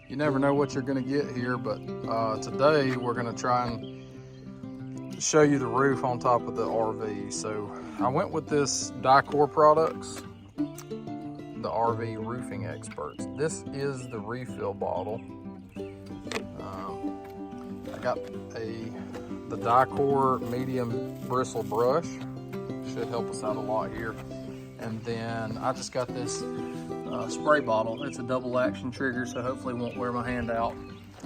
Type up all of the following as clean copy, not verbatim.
You never know what you're gonna get here, but today we're gonna try and show you the roof on top of the RV. So I went with this Dicor products, the RV roofing experts. This is the refill bottle. I got the Dicor medium bristle brush. Should help us out a lot here. And then I just got this spray bottle. It's a double action trigger, so hopefully it won't wear my hand out.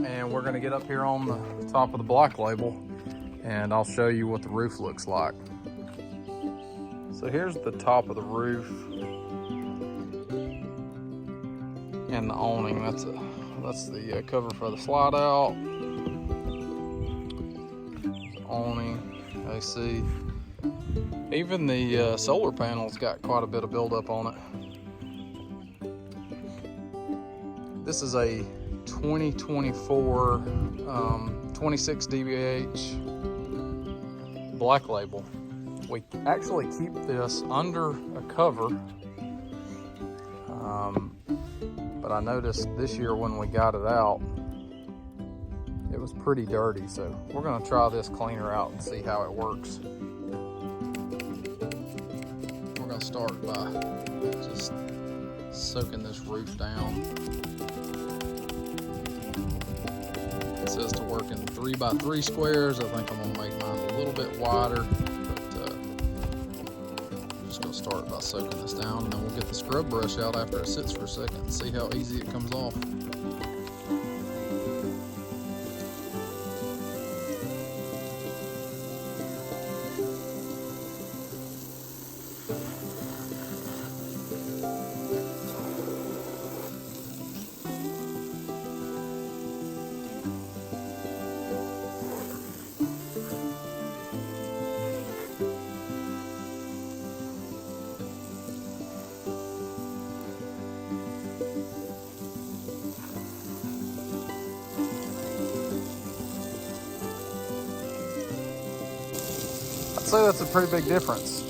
And we're gonna get up here on the top of the black label and I'll show you what the roof looks like. So here's the top of the roof and the awning. That's the cover for the slide out. The awning, AC. Even the solar panels got quite a bit of buildup on it. This is a 2024 26 dBH black label. We actually keep this under a cover, but I noticed this year when we got it out, it was pretty dirty. So we're gonna try this cleaner out and see how it works. We're gonna start by just soaking this roof down. It says to work in 3x3 squares. I think I'm gonna make mine a little bit wider, but I'm just gonna start by soaking this down, and then we'll get the scrub brush out after it sits for a second and see how easy it comes off. I'd say that's a pretty big difference.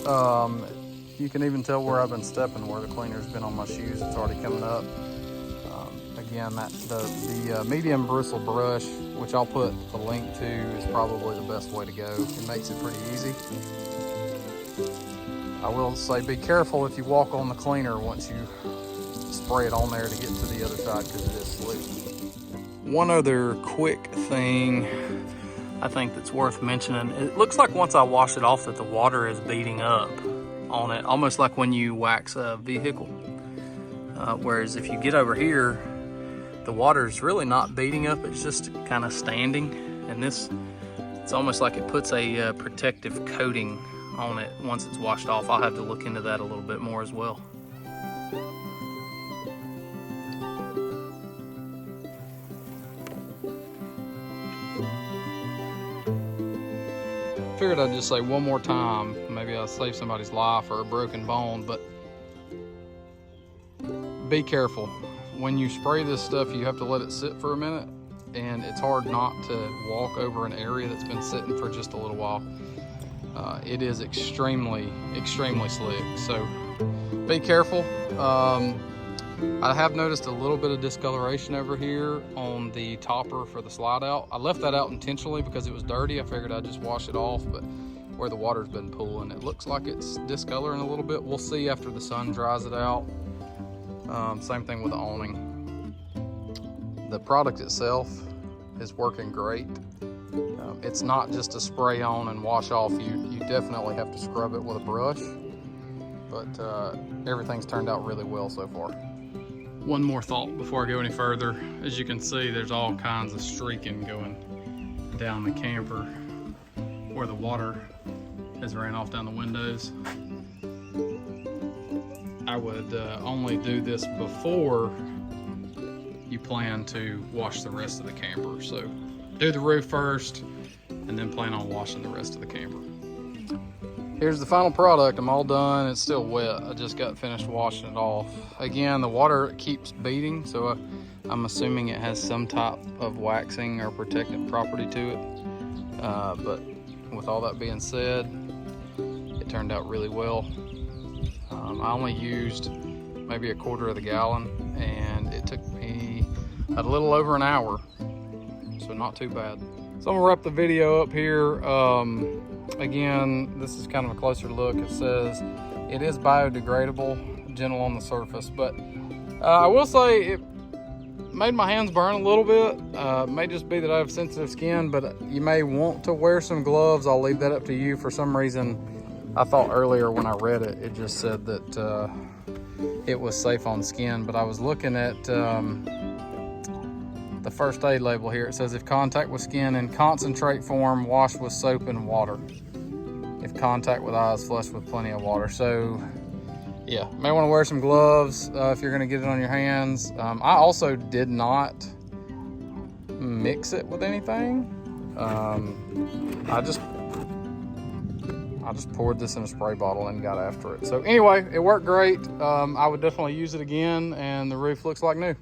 You can even tell where I've been stepping, where the cleaner's been on my shoes. It's already coming up. Again, the medium bristle brush, which I'll put a link to, is probably the best way to go. It makes it pretty easy. I will say be careful if you walk on the cleaner once you spray it on there to get to the other side, because it is slick. One other quick thing I think that's worth mentioning. It looks like once I wash it off that the water is beating up on it, almost like when you wax a vehicle. Whereas if you get over here, the water is really not beating up, it's just kind of standing. And this, it's almost like it puts a protective coating on it once it's washed off. I'll have to look into that a little bit more as well. Figured I'd just say one more time, maybe I'll save somebody's life or a broken bone, but be careful. When you spray this stuff, you have to let it sit for a minute, and it's hard not to walk over an area that's been sitting for just a little while. It is extremely, extremely slick, so be careful. I have noticed a little bit of discoloration over here on the topper for the slide out. I left that out intentionally because it was dirty. I figured I'd just wash it off, but where the water's been pooling, it looks like it's discoloring a little bit. We'll see after the sun dries it out. Same thing with the awning. The product itself is working great. It's not just a spray on and wash off. You definitely have to scrub it with a brush, but everything's turned out really well so far. One more thought before I go any further. As you can see, there's all kinds of streaking going down the camper where the water has ran off down the windows. I would only do this before you plan to wash the rest of the camper. So do the roof first and then plan on washing the rest of the camper. Here's the final product. I'm all done. It's still wet. I just got finished washing it off. Again, the water keeps beating, so I'm assuming it has some type of waxing or protective property to it. But with all that being said, it turned out really well. I only used maybe 1/4 of the gallon, and it took me at a little over an hour, so not too bad. So I'm gonna wrap the video up here. Again, this is kind of a closer look. It says it is biodegradable, gentle on the surface, but I will say it made my hands burn a little bit. It may just be that I have sensitive skin, but you may want to wear some gloves. I'll leave that up to you. For some reason, I thought earlier when I read it, it just said that it was safe on skin, but I was looking at the first aid label here. It says if contact with skin in concentrate form, wash with soap and water. If contact with eyes, flush with plenty of water. So yeah, may want to wear some gloves if you're gonna get it on your hands. I also did not mix it with anything. I just poured this in a spray bottle and got after it. So anyway, it worked great. I would definitely use it again, and the roof looks like new.